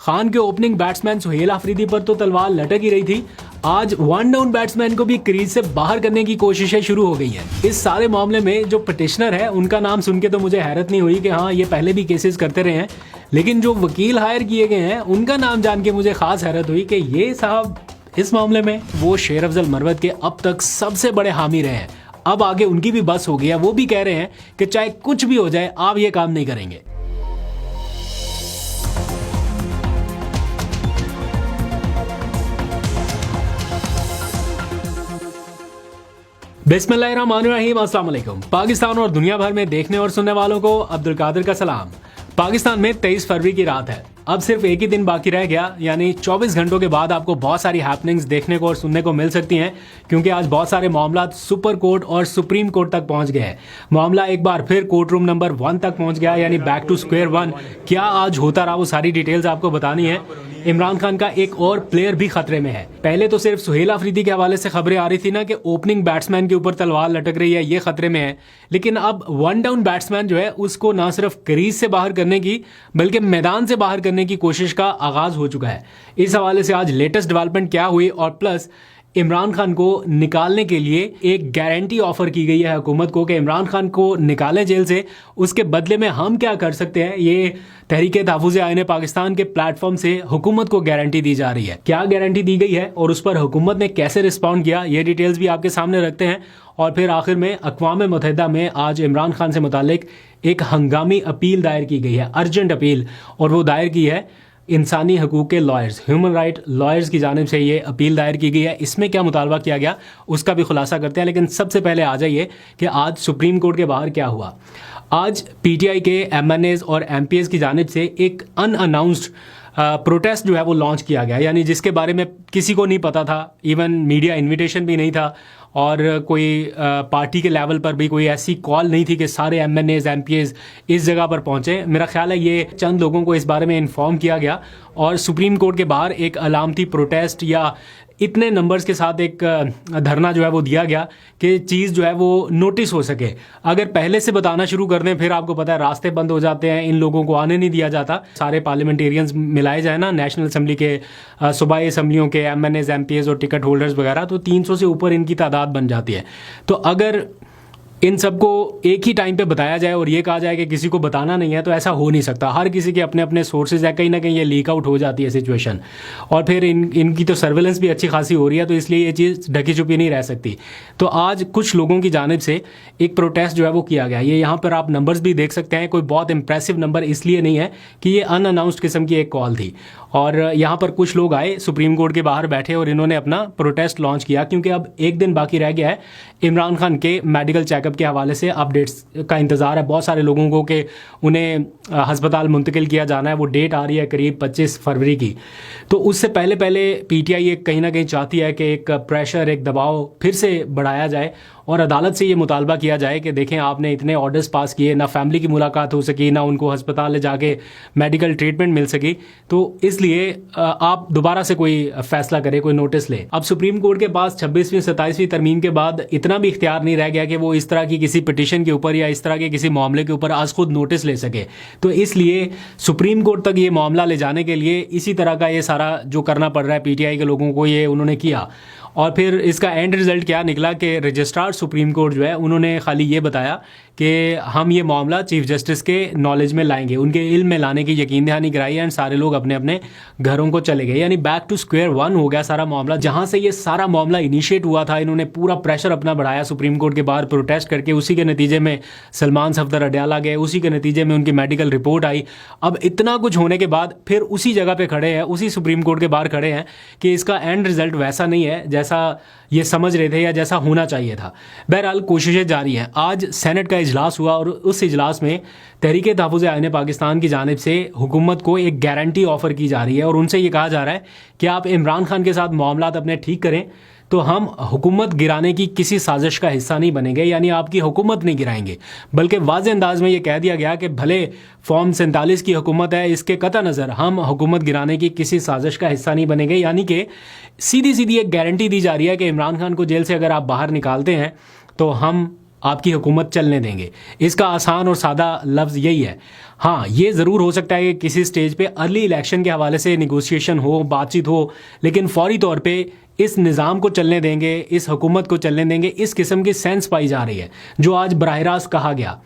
खान के opening batsman Suhail Afridi पर तो तलवार लटक ही रही थी। आज वन डाउन बैट्समैन को भी क्रीज से बाहर करने की कोशिशें शुरू हो गई हैं। इस सारे मामले में जो पिटिशनर है उनका नाम सुन के तो मुझे हैरत नहीं हुई कि हाँ ये पहले भी केसेस करते रहे हैं, लेकिन जो वकील हायर किए गए हैं उनका नाम जान के मुझे खास हैरत हुई कि ये साहब इस मामले में वो शेर अफजल मरवत के अब तक सबसे बड़े हामी रहे हैं। अब आगे उनकी भी बस हो गई है, वो भी कह रहे हैं कि चाहे कुछ भी हो जाए आप ये काम नहीं करेंगे। बिस्मिल्लाहिर्रहमानिर्रहीम, अस्सलाम वालेकुम। पाकिस्तान और दुनिया भर में देखने और सुनने वालों को अब्दुल कादिर का सलाम। पाकिस्तान में 23 फरवरी की रात है। अब सिर्फ एक ही दिन बाकी रह गया, यानी 24 घंटों के बाद आपको बहुत सारी हैपनिंग्स देखने को और सुनने को मिल सकती हैं, क्योंकि आज बहुत सारे मामला सुपर कोर्ट और सुप्रीम कोर्ट तक पहुंच गए हैं। मामला एक बार फिर कोर्ट रूम नंबर 1 तक पहुंच गया, यानी बैक टू स्क्वायर 1। क्या आज होता रहा वो सारी डिटेल्स आपको बतानी है। इमरान खान का एक और प्लेयर भी खतरे में है। पहले तो सिर्फ सुहेल अफरीदी के हवाले से खबरें आ रही थी ना कि ओपनिंग बैट्समैन के ऊपर तलवार लटक रही है, ये खतरे में है, लेकिन अब वन डाउन बैट्समैन जो है उसको ना सिर्फ क्रीज से बाहर करने की बल्कि मैदान से बाहर करने की कोशिश का आगाज हो चुका है। इस हवाले से आज लेटेस्ट डेवलपमेंट क्या हुई और प्लस इमरान खान को निकालने के लिए एक गारंटी ऑफर की गई है हुकूमत को कि इमरान खान को निकालें जेल से, उसके बदले में हम क्या कर सकते हैं। ये तहरीक तहफ़्फ़ुज़ आईन पाकिस्तान के प्लेटफॉर्म से हुकूमत को गारंटी दी जा रही है। क्या गारंटी दी गई है और उस पर हुकूमत ने कैसे रिस्पॉन्ड किया, ये डिटेल्स भी आपके सामने रखते हैं। और फिर आखिर में अक़वाम मुत्तहिदा में आज इमरान खान से मुतालिक एक हंगामी अपील दायर की गई है, अर्जेंट अपील, और वो दायर की है इंसानी हकूक़ के लॉयर्स, ह्यूमन राइट लॉयर्स की जानिब से ये अपील दायर की गई है। इसमें क्या मुतालबा किया गया उसका भी खुलासा करते हैं, लेकिन सबसे पहले आ जाइए कि आज सुप्रीम कोर्ट के बाहर क्या हुआ। आज पीटीआई के एमएनएज और एमपीएस की जानिब से एक अनअनाउंस्ड प्रोटेस्ट जो है वो लॉन्च किया गया, यानी जिसके बारे में किसी को नहीं पता था, इवन मीडिया इन्विटेशन भी नहीं था और कोई पार्टी के लेवल पर भी कोई ऐसी कॉल नहीं थी कि सारे एमएनएज एमपीएस इस जगह पर पहुंचे। मेरा ख्याल है ये चंद लोगों को इस बारे में इन्फॉर्म किया गया और सुप्रीम कोर्ट के बाहर एक अलामती प्रोटेस्ट या इतने नंबर्स के साथ एक धरना जो है वो दिया गया कि चीज़ जो है वो नोटिस हो सके। अगर पहले से बताना शुरू कर दें फिर आपको पता है रास्ते बंद हो जाते हैं, इन लोगों को आने नहीं दिया जाता। सारे पार्लियामेंटेरियंस मिलाए जाए ना, नेशनल असम्बली के, सूबाई असम्बलियों के एमएनएज एमपीएस और टिकट होल्डर्स वगैरह, तो 300 से ऊपर इनकी तादाद बन जाती है। तो अगर इन सबको एक ही टाइम पे बताया जाए और ये कहा जाए कि किसी को बताना नहीं है, तो ऐसा हो नहीं सकता। हर किसी के अपने अपने सोर्सेज है, कहीं ना कहीं ये लीक आउट हो जाती है सिचुएशन, और फिर इनकी तो सर्वेलेंस भी अच्छी खासी हो रही है, तो इसलिए ये चीज़ ढकी छुपी नहीं रह सकती। तो आज कुछ लोगों की जानिब से एक प्रोटेस्ट जो है वो किया गया। ये यहाँ पर आप नंबर्स भी देख सकते हैं, कोई बहुत इंप्रेसिव नंबर इसलिए नहीं है कि ये अनअनाउंस्ड किस्म की एक कॉल थी। और यहाँ पर कुछ लोग आए, सुप्रीम कोर्ट के बाहर बैठे और इन्होंने अपना प्रोटेस्ट लॉन्च किया, क्योंकि अब एक दिन बाकी रह गया है। इमरान खान के मेडिकल चेकअप के हवाले से अपडेट्स का इंतज़ार है बहुत सारे लोगों को कि उन्हें हस्पताल मुंतकिल किया जाना है। वो डेट आ रही है करीब 25 फरवरी की। तो उससे पहले पहले पीटीआई एक कहीं ना कहीं चाहती है कि एक प्रेशर, एक दबाव फिर से बढ़ाया जाए और अदालत से ये मुतालबा किया जाए कि देखें आपने इतने ऑर्डर्स पास किए, ना फैमिली की मुलाकात हो सकी, ना उनको हस्पताल ले जाके मेडिकल ट्रीटमेंट मिल सकी, तो इसलिए आप दोबारा से कोई फैसला करें, कोई नोटिस ले। अब सुप्रीम कोर्ट के पास 26वीं 27वीं तरमीम के बाद इतना भी इख्तियार नहीं रह गया कि वो इस तरह की किसी पिटीशन के ऊपर या इस तरह के किसी मामले के ऊपर आज खुद नोटिस ले सके। तो इसलिए सुप्रीम कोर्ट तक ये मामला ले जाने के लिए इसी तरह का ये सारा जो करना पड़ रहा है पीटीआई के लोगों को, ये उन्होंने किया। और फिर इसका एंड रिजल्ट क्या निकला कि रजिस्ट्रार सुप्रीम कोर्ट जो है उन्होंने खाली ये बताया कि हम ये मामला चीफ जस्टिस के नॉलेज में लाएंगे, उनके इल्म में लाने की यकीन दहानी कराई एंड सारे लोग अपने अपने घरों को चले गए। यानी बैक टू स्क्वायर 1 हो गया सारा मामला। जहां से ये सारा मामला इनिशिएट हुआ था, इन्होंने पूरा प्रेशर अपना बढ़ाया सुप्रीम कोर्ट के बाहर प्रोटेस्ट करके, उसी के नतीजे में सलमान सफदर अडयाला गए, उसी के नतीजे में उनकी मेडिकल रिपोर्ट आई। अब इतना कुछ होने के बाद फिर उसी जगह पे खड़े हैं, उसी सुप्रीम कोर्ट के बाहर खड़े हैं कि इसका एंड रिजल्ट वैसा नहीं है जैसा ये समझ रहे थे या जैसा होना चाहिए था। बहरहाल कोशिशें जारी हैं। आज सेनेट का इजलास हुआ और उस इजलास में तहरीक तहफ़्फ़ुज़ आईन पाकिस्तान की जानिब से हुकूमत को एक गारंटी ऑफर की जा रही है और उनसे ये कहा जा रहा है कि आप इमरान खान के साथ मामलात अपने ठीक करें, तो हम हुकूमत गिराने की किसी साजिश का हिस्सा नहीं बनेंगे, यानी आपकी हुकूमत नहीं गिराएंगे। बल्कि वाज़े अंदाज में ये कह दिया गया कि भले फॉर्म 47 की हुकूमत है, इसके कतई नज़र हम हुकूमत गिराने की किसी साजिश का हिस्सा नहीं बनेंगे। यानी कि सीधी सीधी एक गारंटी दी जा रही है कि इमरान खान को जेल से अगर आप बाहर निकालते हैं तो हम आपकी हुकूमत चलने देंगे। इसका आसान और सादा लफ्ज़ यही है। हाँ, ये ज़रूर हो सकता है कि किसी स्टेज पे अर्ली इलेक्शन के हवाले से निगोशिएशन हो, बातचीत हो, लेकिन फौरी तौर पे इस निज़ाम को चलने देंगे, इस हुकूमत को चलने देंगे, इस किस्म की सेंस पाई जा रही है जो आज बराह रास्त कहा गया।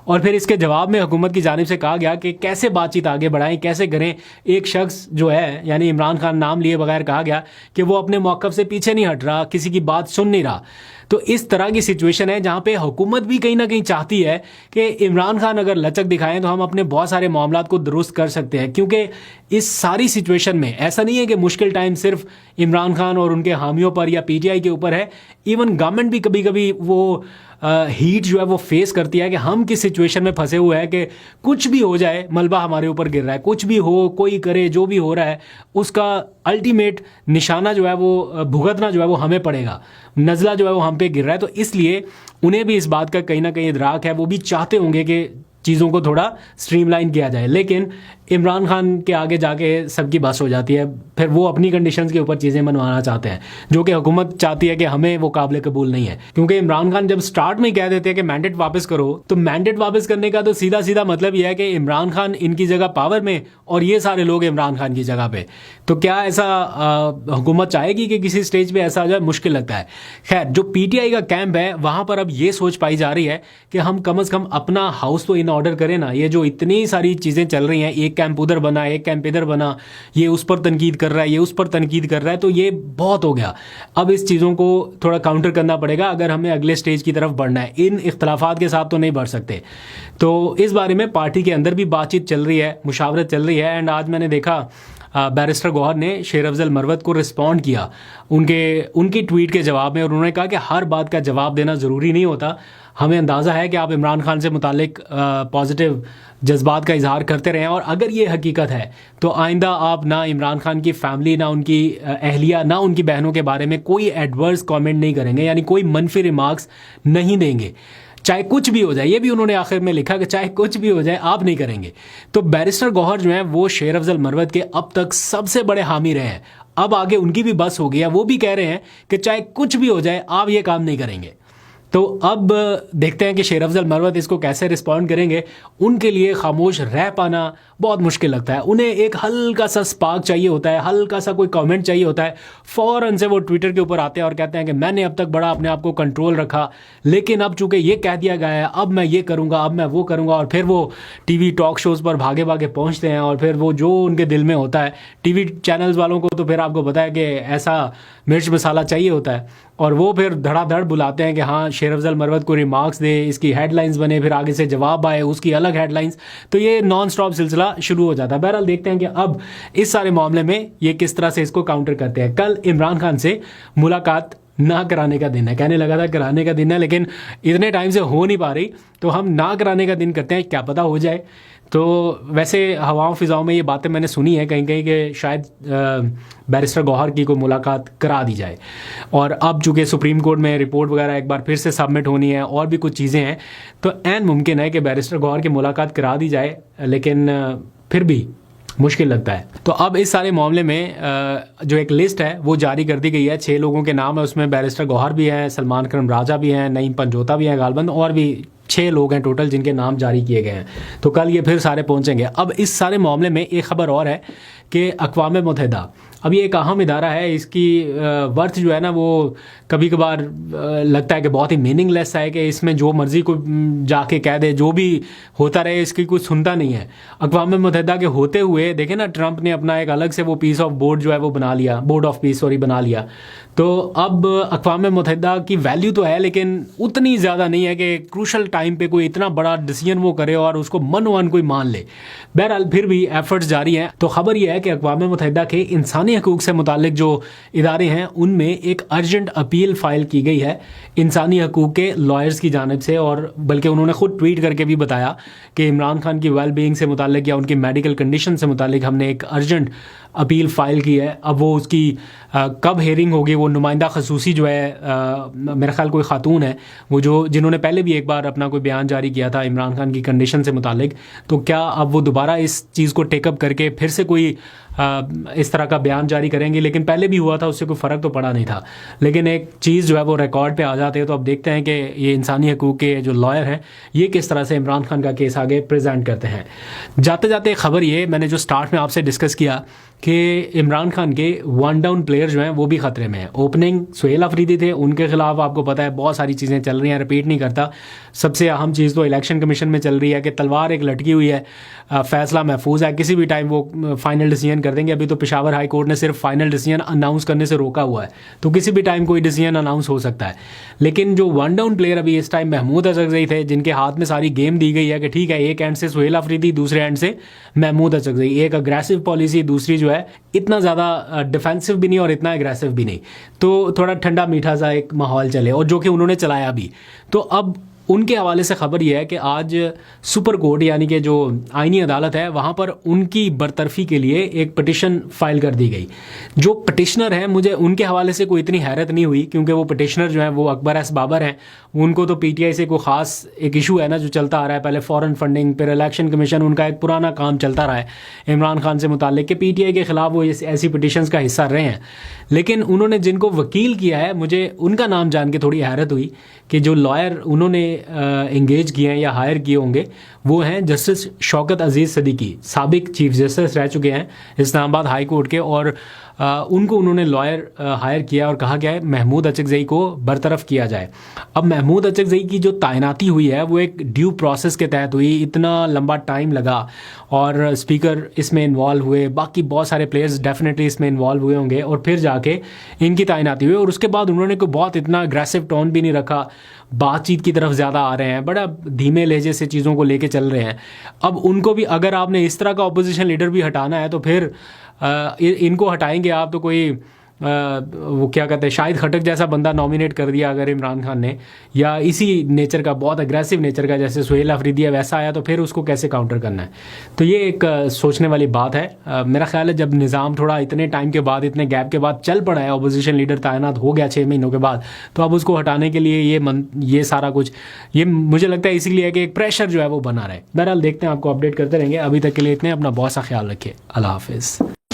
और फिर इसके जवाब में हुकूमत की जानिब से कहा गया कि कैसे बातचीत आगे बढ़ाएं, कैसे करें। एक शख्स जो है यानी इमरान खान नाम लिए बगैर कहा गया कि वो अपने मौक़िफ़ से पीछे नहीं हट रहा, किसी की बात सुन नहीं रहा। तो इस तरह की सिचुएशन है जहाँ पे हुकूमत भी कहीं ना कहीं चाहती है कि इमरान खान अगर लचक दिखाएं तो हम अपने बहुत सारे मामलात को दुरुस्त कर सकते हैं, क्योंकि इस सारी सिचुएशन में ऐसा नहीं है कि मुश्किल टाइम सिर्फ इमरान खान और उनके हामियों पर या पीटीआई के ऊपर है। इवन गवर्नमेंट भी कभी कभी वो हीट जो है वो फेस करती है कि हम किस सिचुएशन में फंसे हुए हैं कि कुछ भी हो जाए, मलबा हमारे ऊपर गिर रहा है, कुछ भी हो, कोई करे, जो भी हो रहा है उसका अल्टीमेट निशाना जो है वो भुगतना जो है वो हमें पड़ेगा, नज़ला जो है वो हम पे गिर रहा है। तो इसलिए उन्हें भी इस बात का कहीं ना कहीं इदराक है, वो भी चाहते होंगे कि चीज़ों को थोड़ा स्ट्रीमलाइन किया जाए। लेकिन इमरान खान के आगे जाके सबकी बस हो जाती है, फिर वो अपनी कंडीशंस के ऊपर चीज़ें मनवाना चाहते हैं जो कि हुकूमत चाहती है कि हमें वो काबिल कबूल नहीं है। क्योंकि इमरान खान जब स्टार्ट में ही कह देते हैं कि मैंडेट वापस करो, तो मैंडेट वापस करने का तो सीधा सीधा मतलब यह है कि इमरान खान इनकी जगह पावर में और ये सारे लोग इमरान खान की जगह पे। तो क्या ऐसा हुकूमत चाहेगी कि किसी स्टेज पे ऐसा हो जाए? मुश्किल लगता है। खैर, जो पीटीआई का कैंप है वहाँ पर अब ये सोच पाई जा रही है कि हम कम अज़ कम अपना हाउस तो इन ऑर्डर करें ना। ये जो इतनी सारी चीज़ें चल रही हैं, एक कैंप उधर बना, एक कैंप इधर बना, ये उस पर तनकीद कर रहा है, ये उस पर तनकीद कर रहा है, तो ये बहुत हो गया। अब इस चीज़ों को थोड़ा काउंटर करना पड़ेगा अगर हमें अगले स्टेज की तरफ बढ़ना है। इन इख्तलाफात के साथ तो नहीं बढ़ सकते। तो इस बारे में पार्टी के अंदर भी बातचीत चल रही है, मुशावरत चल रही है। एंड आज मैंने देखा बैरिस्टर गौहर ने शेर अफजल मरवत को रिस्पॉन्ड किया उनकी ट्वीट के जवाब में, और उन्होंने कहा कि हर बात का जवाब देना ज़रूरी नहीं होता। हमें अंदाज़ा है कि आप इमरान खान से मुतालिक पॉजिटिव जज्बात का इजहार करते रहें, और अगर ये हकीकत है तो आइंदा आप ना इमरान खान की फैमिली, ना उनकी अहलिया, ना उनकी बहनों के बारे में कोई एडवर्स कमेंट नहीं करेंगे, यानी कोई मनफी रिमार्क्स नहीं देंगे, चाहे कुछ भी हो जाए। ये भी उन्होंने आखिर में लिखा कि चाहे कुछ भी हो जाए आप नहीं करेंगे। तो बैरिस्टर गौहर जो हैं वो शेर अफजल मरवत के अब तक सबसे बड़े हामी रहे हैं। अब आगे उनकी भी बस हो गई है, वो भी कह रहे हैं कि चाहे कुछ भी हो जाए आप ये काम नहीं करेंगे। तो अब देखते हैं कि शेर अफजल मरवत इसको कैसे रिस्पॉन्ड करेंगे। उनके लिए खामोश रह पाना बहुत मुश्किल लगता है। उन्हें एक हल्का सा स्पार्क चाहिए होता है, हल्का सा कोई कमेंट चाहिए होता है, फ़ौरन से वो ट्विटर के ऊपर आते हैं और कहते हैं कि मैंने अब तक बड़ा अपने आप को कंट्रोल रखा, लेकिन अब चूंकि ये कह दिया गया है अब मैं ये करूँगा, अब मैं वो करूँगा। और फिर वो टीवी टॉक शोज़ पर भागे भागे पहुँचते हैं, और फिर वो जो उनके दिल में होता है, टीवी चैनल्स वालों को तो फिर आपको पता है कि ऐसा मिर्च मसाला चाहिए होता है, और वो फिर धड़ाधड़ बुलाते हैं कि हाँ शेर अफजल मरवत को रिमार्क्स दे, इसकी हेडलाइंस बने, फिर आगे से जवाब आए, उसकी अलग हेडलाइंस। तो ये नॉन स्टॉप सिलसिला शुरू हो जाता है। बहरहाल देखते हैं कि अब इस सारे मामले में ये किस तरह से इसको काउंटर करते हैं। कल इमरान खान से मुलाकात ना कराने का दिन है, कहने लगा था कराने का दिन है, लेकिन इतने टाइम से हो नहीं पा रही, तो हम ना कराने का दिन करते हैं, क्या पता हो जाए। तो वैसे हवाओं फिजाओं में ये बातें मैंने सुनी है कहीं कहीं कि शायद बैरिस्टर गौहर की कोई मुलाकात करा दी जाए। और अब चूँकि सुप्रीम कोर्ट में रिपोर्ट वगैरह एक बार फिर से सबमिट होनी है और भी कुछ चीज़ें हैं, तो ऐन मुमकिन है कि बैरिस्टर गौहर की मुलाकात करा दी जाए, लेकिन फिर भी मुश्किल लगता है। तो अब इस सारे मामले में जो एक लिस्ट है वो जारी कर दी गई है। 6 लोगों के नाम है, उसमें बैरिस्टर गौहर भी हैं, सलमान करम राजा भी हैं, नईम पंजोता भी हैं गालबंद, और भी 6 लोग हैं टोटल जिनके नाम जारी किए गए हैं। तो कल ये फिर सारे पहुंचेंगे। अब इस सारे मामले में एक ख़बर और है कि अक़वाम मुत्तहिदा, अब ये एक अहम इदारा है, इसकी वर्थ जो है ना वो कभी कभार लगता है कि बहुत ही मीनिंगलेस है, कि इसमें जो मर्ज़ी को जाके कह दे, जो भी होता रहे, इसकी कुछ सुनता नहीं है। अक़वाम मुत्तहिदा के होते हुए देखें ना, ट्रंप ने अपना एक अलग से वो पीस ऑफ बोर्ड जो है वो बना लिया, बोर्ड ऑफ पीस बना लिया। तो अब अक़वाम मुत्तहिदा की वैल्यू तो है, लेकिन उतनी ज़्यादा नहीं है कि क्रूशल टाइम पे कोई इतना बड़ा डिसीजन वो करे और उसको मनोवन कोई मान ले। बहरहाल फिर भी एफर्ट्स जारी हैं। तो ख़बर यह है कि अक़वाम मुत्तहिदा के इंसानी हकूक़ से मुतालिक जो इदारे हैं उनमें एक अर्जेंट अपील फ़ाइल की गई है इंसानी हकूक़ के लॉयर्स की जानिब से, और बल्कि उन्होंने ख़ुद ट्वीट करके भी बताया कि इमरान खान की वेल बीइंग से मुतालिक या उनकी मेडिकल कंडीशन से मुतालिक हमने एक अर्जेंट अपील फाइल की है। अब वो उसकी कब हेयरिंग होगी, वो नुमाइंदा खसूसी जो है मेरा ख्याल कोई खातून है, वो जो जिन्होंने पहले भी एक बार अपना कोई बयान जारी किया था इमरान खान की कंडीशन से मुतालिक, तो क्या अब वो दोबारा इस चीज़ को टेकअप करके फिर से कोई इस तरह का बयान जारी करेंगे? लेकिन पहले भी हुआ था, उससे कोई फ़र्क तो पड़ा नहीं था। लेकिन एक चीज़ जो है वो रिकॉर्ड पे आ जाते हैं। तो अब देखते हैं कि ये इंसानी हकूक़ के जो लॉयर हैं ये किस तरह से इमरान खान का केस आगे प्रेजेंट करते हैं। जाते जाते खबर ये मैंने जो स्टार्ट में आपसे डिस्कस किया कि इमरान खान के वन डाउन प्लेयर जो हैं वो भी ख़तरे में हैं। ओपनिंग सुहेल अफरीदी थे, उनके खिलाफ आपको पता है बहुत सारी चीज़ें चल रही हैं, रिपीट नहीं करता। सबसे अहम चीज़ तो इलेक्शन कमीशन में चल रही है कि तलवार एक लटकी हुई है, फ़ैसला महफूज है, किसी भी टाइम वो फाइनल डिसीजन कर देंगे। अभी तो पेशावर हाई कोर्ट ने सिर्फ फाइनल डिसीजन अनाउंस करने से रोका हुआ है, तो किसी भी टाइम कोई डिसीजन अनाउंस हो सकता है। लेकिन जो वन डाउन प्लेयर अभी इस टाइम महमूद अचकज़ई थे, जिनके हाथ में सारी गेम दी गई है कि ठीक है एक एंड से सुहेल अफरीदी, दूसरे एंड से महमूद अचकज़ई, एक अग्रेसिव पॉलिसी, दूसरी जो है इतना ज़्यादा डिफेंसिव भी नहीं और इतना एग्रेसिव भी नहीं, तो थोड़ा ठंडा मीठा सा एक माहौल चले, और जो कि उन्होंने चलाया भी। तो अब उनके हवाले से खबर यह है कि आज सुपर कोर्ट यानी कि जो आईनी अदालत है वहाँ पर उनकी बरतरफी के लिए एक पिटिशन फाइल कर दी गई। जो पिटिशनर हैं, मुझे उनके हवाले से कोई इतनी हैरत नहीं हुई, क्योंकि वो पिटिशनर जो हैं वो अकबर एस बाबर हैं। उनको तो पीटीआई से कोई ख़ास एक इशू है ना जो चलता आ रहा है, पहले फॉरेन फंडिंग, फिर इलेक्शन कमीशन, उनका एक पुराना काम चलता रहा है इमरान खान से मुताल्लिक कि पीटीआई के ख़िलाफ़ वो ऐसी पिटिशंस का हिस्सा रहे हैं। लेकिन उन्होंने जिनको वकील किया है, मुझे उनका नाम जान के थोड़ी हैरत हुई कि जो लॉयर उन्होंने इंगेज किए हैं या हायर किए होंगे वो हैं जस्टिस शौकत अजीज़ सदीकी, साबिक चीफ जस्टिस रह चुके हैं इस्लामाबाद हाई कोर्ट के, और उनको उन्होंने लॉयर हायर किया और कहा गया है महमूद अचकज़ई को बरतरफ किया जाए। अब महमूद अचकज़ई की जो तैनाती हुई है वो एक ड्यू प्रोसेस के तहत हुई, इतना लंबा टाइम लगा और स्पीकर इसमें इन्वॉल्व हुए, बाकी बहुत सारे प्लेयर्स डेफिनेटली इसमें इन्वॉल्व हुए होंगे, और फिर जाके इनकी तैनाती हुई। और उसके बाद उन्होंने कोई बहुत इतना अग्रेसिव टोन भी नहीं रखा, बातचीत की तरफ ज़्यादा आ रहे हैं, बड़ा धीमे लहजे से चीज़ों को लेके चल रहे हैं। अब उनको भी अगर आपने इस तरह का अपोजिशन लीडर भी हटाना है तो फिर इनको हटाएंगे आप तो कोई वो क्या कहते हैं शाहिद खटक जैसा बंदा नॉमिनेट कर दिया अगर इमरान खान ने, या इसी नेचर का बहुत अग्रेसिव नेचर का जैसे सुहेल अफरीदी वैसा आया, तो फिर उसको कैसे काउंटर करना है। तो ये एक सोचने वाली बात है। मेरा ख्याल है जब निज़ाम थोड़ा इतने टाइम के बाद, इतने गैप के बाद चल पड़ा है, अपोजिशन लीडर तैनात हो गया 6 महीनों के बाद, तो अब उसको हटाने के लिए ये सारा कुछ ये मुझे लगता है इसीलिए है कि एक प्रेशर जो है वो बना रहे। बहरहाल देखते हैं, आपको अपडेट करते रहेंगे। अभी तक के लिए इतने, अपना बहुत सा ख्याल रखिए। अल्लाह हाफिज़।